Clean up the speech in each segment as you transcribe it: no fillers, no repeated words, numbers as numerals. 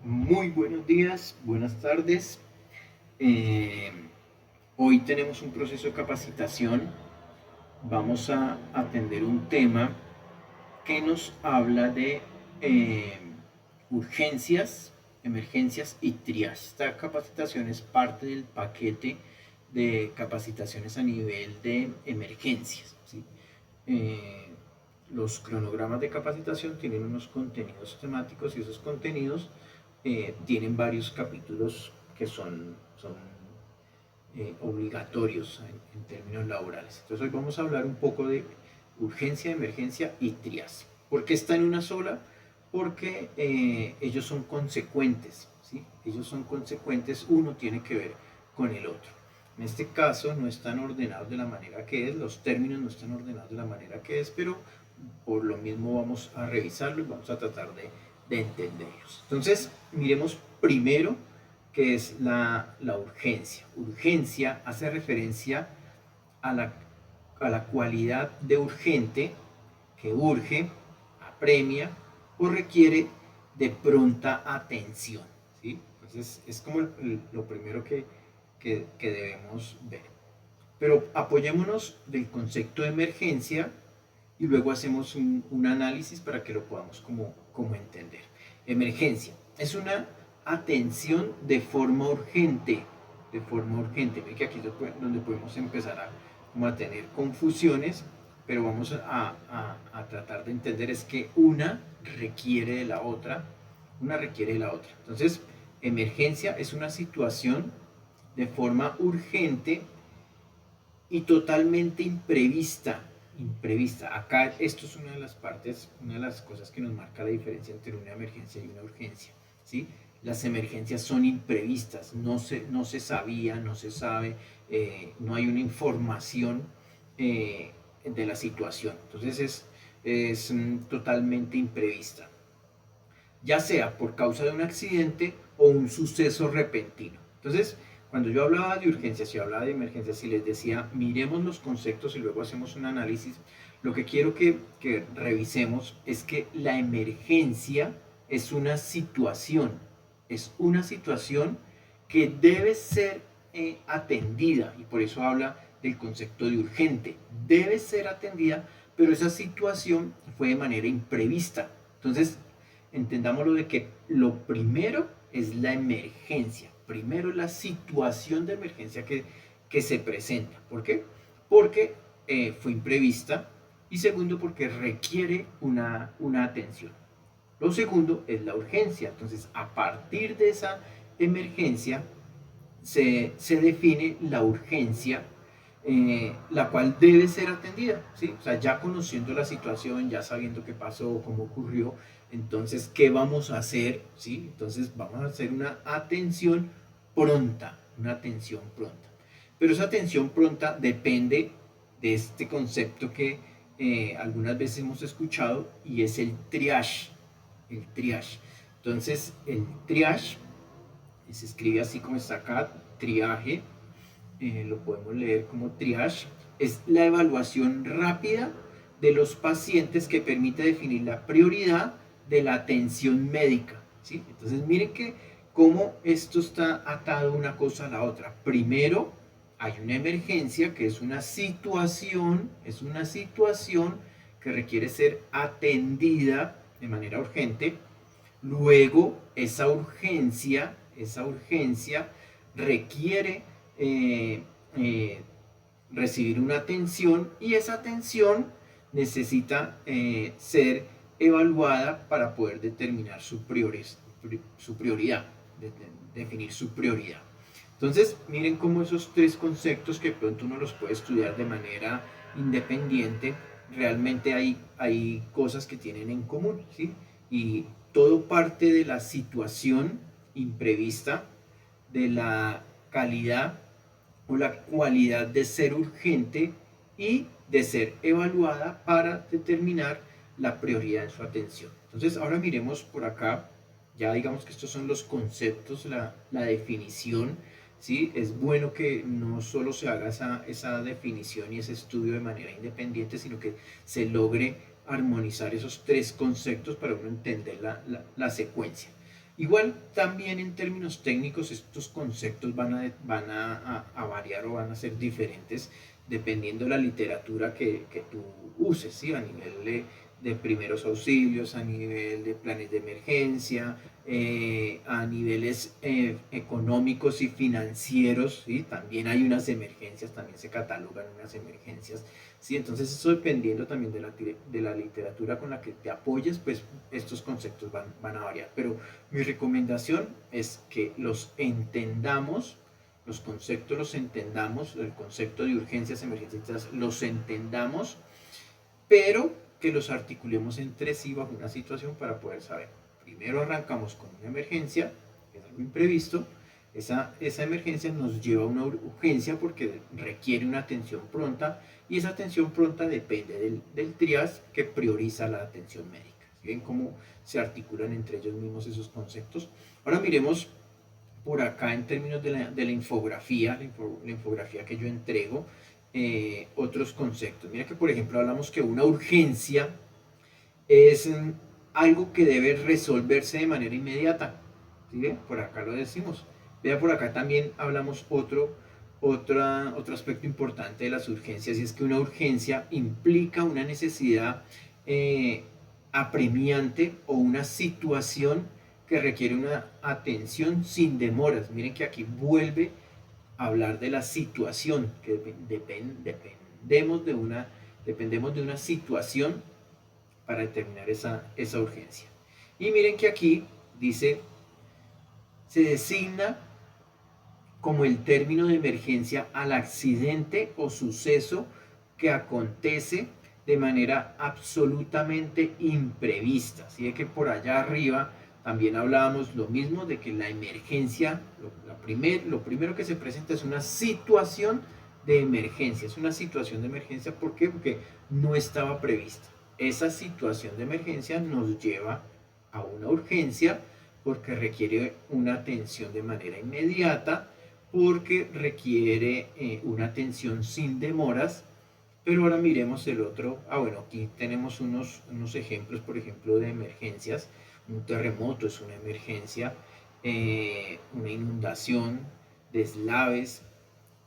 Muy buenos días, buenas tardes. Eh, Hoy tenemos un proceso de capacitación. Vamos a atender un tema que nos habla de eh, urgencias, emergencias y triage. Esta capacitación es parte del paquete de capacitaciones a nivel de emergencias, ¿sí? Eh, los cronogramas de capacitación tienen unos contenidos temáticos y esos contenidos tienen varios capítulos que son obligatorios en términos laborales. Entonces hoy vamos a hablar un poco de urgencia, emergencia y trias. ¿Por qué está en una sola? Porque ellos son consecuentes, ¿sí? Ellos son consecuentes, uno tiene que ver con el otro. En este caso no están ordenados de la manera que es, los términos no están ordenados de la manera que es, pero por lo mismo vamos a revisarlos y vamos a tratar de entenderlos. Entonces, miremos primero qué es la urgencia. Urgencia hace referencia a la cualidad de urgente que urge, apremia o requiere de pronta atención, ¿sí? Entonces es como lo primero que debemos ver. Pero apoyémonos del concepto de emergencia y luego hacemos un análisis para que lo podamos como entender. Emergencia es una atención de forma urgente, de forma urgente. Ve que aquí es donde podemos empezar a tener confusiones, pero vamos a tratar de entender es que una requiere de la otra, una requiere de la otra. Entonces, emergencia es una situación de forma urgente y totalmente imprevista. Imprevista. Acá esto es una de las partes, una de las cosas que nos marca la diferencia entre una emergencia y una urgencia. ¿Sí? Las emergencias son imprevistas, no se sabía, no se sabe, no hay una información de la situación. Entonces es totalmente imprevista, ya sea por causa de un accidente o un suceso repentino. Entonces, cuando yo hablaba de urgencias y hablaba de emergencias y les decía, miremos los conceptos y luego hacemos un análisis, lo que quiero que revisemos es que la emergencia es una situación que debe ser atendida, y por eso habla del concepto de urgente, debe ser atendida, pero esa situación fue de manera imprevista. Entonces, entendámoslo de que lo primero es la emergencia, primero la situación de emergencia que se presenta. ¿Por qué? Porque fue imprevista y segundo porque requiere una atención. Lo segundo es la urgencia. Entonces, a partir de esa emergencia se define la urgencia, la cual debe ser atendida, ¿sí? O sea, ya conociendo la situación, ya sabiendo qué pasó, cómo ocurrió, entonces, ¿qué vamos a hacer? ¿Sí? Entonces, vamos a hacer una atención pronta, una atención pronta. Pero esa atención pronta depende de este concepto que algunas veces hemos escuchado y es el triage. El triage. Entonces, el triage se escribe así como está acá, triaje, lo podemos leer como triage, es la evaluación rápida de los pacientes que permite definir la prioridad de la atención médica, ¿sí? Entonces miren que cómo esto está atado una cosa a la otra. Primero hay una emergencia que es una situación que requiere ser atendida de manera urgente. Luego, esa urgencia requiere eh, eh, recibir una atención y esa atención necesita ser evaluada para poder determinar su prioridad, definir su prioridad. Entonces, miren cómo esos tres conceptos que pronto uno los puede estudiar de manera independiente, realmente hay cosas que tienen en común, ¿sí? Y todo parte de la situación imprevista, de la calidad o la cualidad de ser urgente y de ser evaluada para determinar la prioridad en su atención. Entonces, ahora miremos por acá, ya digamos que estos son los conceptos, la definición, ¿sí? Es bueno que no solo se haga esa definición y ese estudio de manera independiente, sino que se logre armonizar esos tres conceptos para uno entender la secuencia. Igual también en términos técnicos estos conceptos a variar o van a ser diferentes dependiendo de la literatura que tú uses, ¿sí? A nivel de primeros auxilios, a nivel de planes de emergencia, a niveles económicos y financieros, ¿sí? También hay unas emergencias, también se catalogan unas emergencias, ¿sí? Entonces eso dependiendo también de la literatura con la que te apoyes, pues estos conceptos van a variar. Pero mi recomendación es que los entendamos, los conceptos los entendamos, el concepto de urgencias, emergencias, los entendamos, pero que los articulemos entre sí bajo una situación para poder saber. Primero arrancamos con una emergencia, que es algo imprevisto, esa emergencia nos lleva a una urgencia porque requiere una atención pronta y esa atención pronta depende del triage que prioriza la atención médica. ¿Sí ven cómo se articulan entre ellos mismos esos conceptos? Ahora miremos por acá en términos de la infografía, la infografía que yo entrego, otros conceptos. Mira que por ejemplo hablamos que una urgencia es algo que debe resolverse de manera inmediata. ¿Sí? Por acá lo decimos. Vea, por acá también hablamos otro aspecto importante de las urgencias y es que una urgencia implica una necesidad eh, apremiante o una situación que requiere una atención sin demoras. Miren que aquí vuelve a hablar de la situación, que dependemos de una situación para determinar esa urgencia. Y miren que aquí dice, se designa como el término de emergencia al accidente o suceso que acontece de manera absolutamente imprevista. Así que por allá arriba también hablábamos lo mismo de que la emergencia, lo primero que se presenta es una situación de emergencia. Es una situación de emergencia, ¿por qué? Porque no estaba prevista. Esa situación de emergencia nos lleva a una urgencia porque requiere una atención de manera inmediata, porque requiere una atención sin demoras. Pero ahora miremos el otro. Bueno, aquí tenemos unos ejemplos, por ejemplo, de emergencias. Un terremoto es una emergencia, una inundación, deslaves,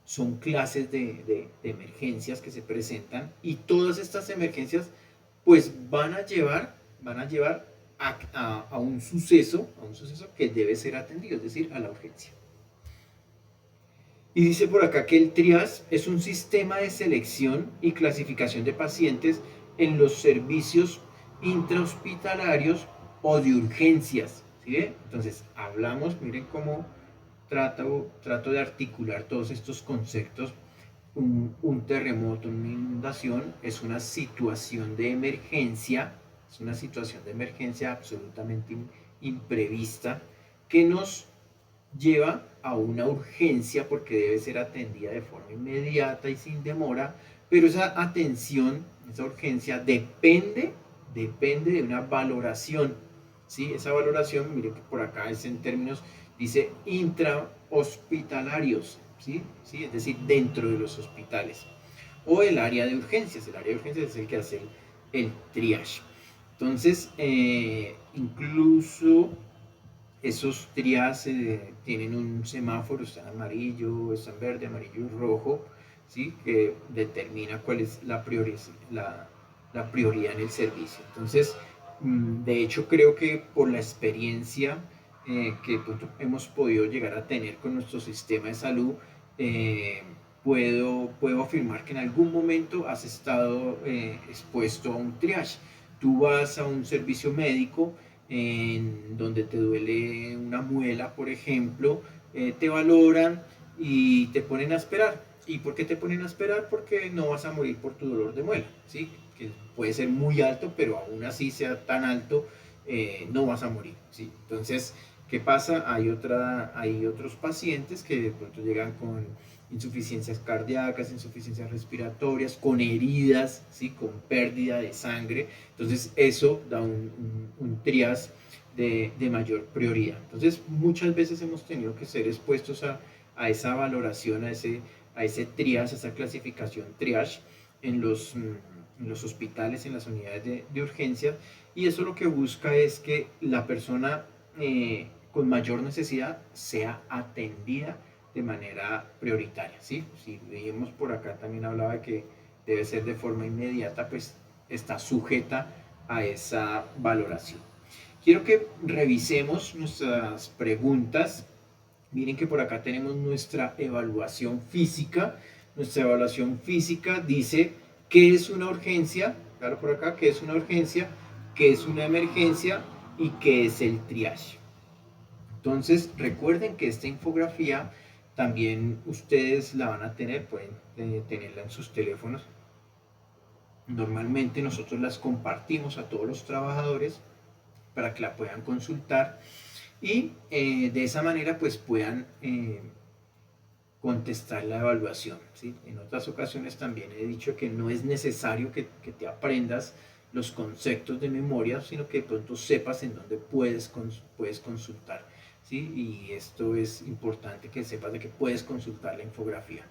son clases de emergencias que se presentan y todas estas emergencias pues van a llevar a un suceso que debe ser atendido, es decir, a la urgencia. Y dice por acá que el TRIAS es un sistema de selección y clasificación de pacientes en los servicios intrahospitalarios o de urgencias. ¿Sí? Entonces, hablamos, miren cómo trato de articular todos estos conceptos. Un terremoto, una inundación, es una situación de emergencia, es una situación de emergencia absolutamente imprevista que nos lleva a una urgencia porque debe ser atendida de forma inmediata y sin demora, pero esa atención, esa urgencia depende de una valoración, ¿sí? Esa valoración, mire que por acá es en términos, dice intrahospitalarios, ¿sí? ¿Sí? Es decir, dentro de los hospitales. O el área de urgencias es el que hace el triage. Entonces, incluso esos trias tienen un semáforo, está en amarillo, está en verde, amarillo y rojo, ¿sí? Que determina cuál es la prioridad en el servicio. Entonces, de hecho, creo que por la experiencia que hemos podido llegar a tener con nuestro sistema de salud, puedo afirmar que en algún momento has estado expuesto a un triage. Tú vas a un servicio médico en donde te duele una muela, por ejemplo, te valoran y te ponen a esperar. ¿Y por qué te ponen a esperar? Porque no vas a morir por tu dolor de muela, ¿sí? Que puede ser muy alto, pero aún así sea tan alto, no vas a morir, ¿sí? Entonces, ¿qué pasa? Hay otros pacientes que de pronto llegan con insuficiencias cardíacas, insuficiencias respiratorias, con heridas, ¿sí? Con pérdida de sangre. Entonces eso da un triage de mayor prioridad. Entonces muchas veces hemos tenido que ser expuestos a esa valoración, a ese triage, a esa clasificación triage en los hospitales, en las unidades de urgencia, y eso lo que busca es que la persona con mayor necesidad sea atendida de manera prioritaria, ¿sí? Si veíamos por acá también hablaba de que debe ser de forma inmediata, pues está sujeta a esa valoración. Quiero que revisemos nuestras preguntas. Miren que por acá tenemos nuestra evaluación física. Nuestra evaluación física dice qué es una urgencia, claro por acá, qué es una urgencia, qué es una emergencia y qué es el triage. Entonces recuerden que esta infografía también ustedes la van a tener, pueden tenerla en sus teléfonos. Normalmente nosotros las compartimos a todos los trabajadores para que la puedan consultar y de esa manera pues puedan contestar la evaluación, ¿sí? En otras ocasiones también he dicho que no es necesario que te aprendas los conceptos de memoria, sino que de pronto sepas en dónde puedes consultar, ¿sí? Y esto es importante que sepas de que puedes consultar la infografía.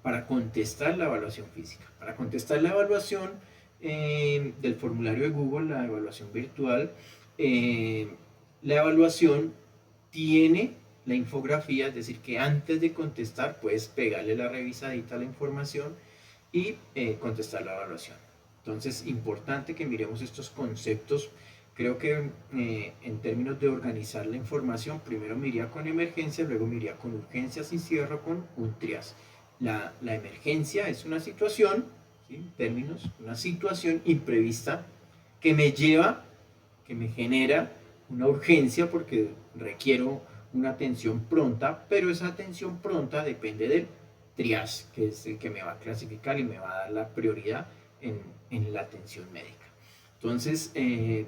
Para contestar la evaluación física. Para contestar la evaluación del formulario de Google, la evaluación virtual, la evaluación tiene la infografía, es decir, que antes de contestar puedes pegarle la revisadita a la información y contestar la evaluación. Entonces, importante que miremos estos conceptos. Creo que en términos de organizar la información, primero me iría con emergencias, luego me iría con urgencias y cierro con un triage. La emergencia es una situación, ¿sí? En términos, una situación imprevista que me lleva, que me genera una urgencia porque requiero una atención pronta, pero esa atención pronta depende del triage, que es el que me va a clasificar y me va a dar la prioridad en la atención médica. Entonces,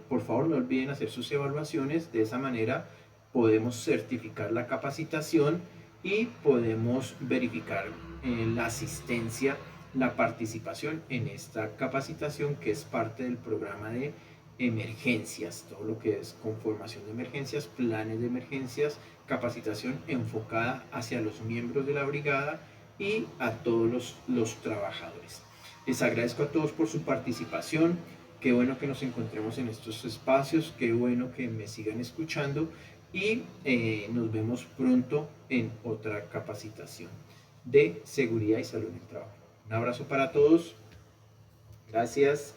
por favor, no olviden hacer sus evaluaciones. De esa manera podemos certificar la capacitación y podemos verificar la asistencia, la participación en esta capacitación que es parte del programa de emergencias, todo lo que es conformación de emergencias, planes de emergencias, capacitación enfocada hacia los miembros de la brigada y a todos los trabajadores. Les agradezco a todos por su participación. Qué bueno que nos encontremos en estos espacios, qué bueno que me sigan escuchando y nos vemos pronto en otra capacitación de seguridad y salud en el trabajo. Un abrazo para todos. Gracias.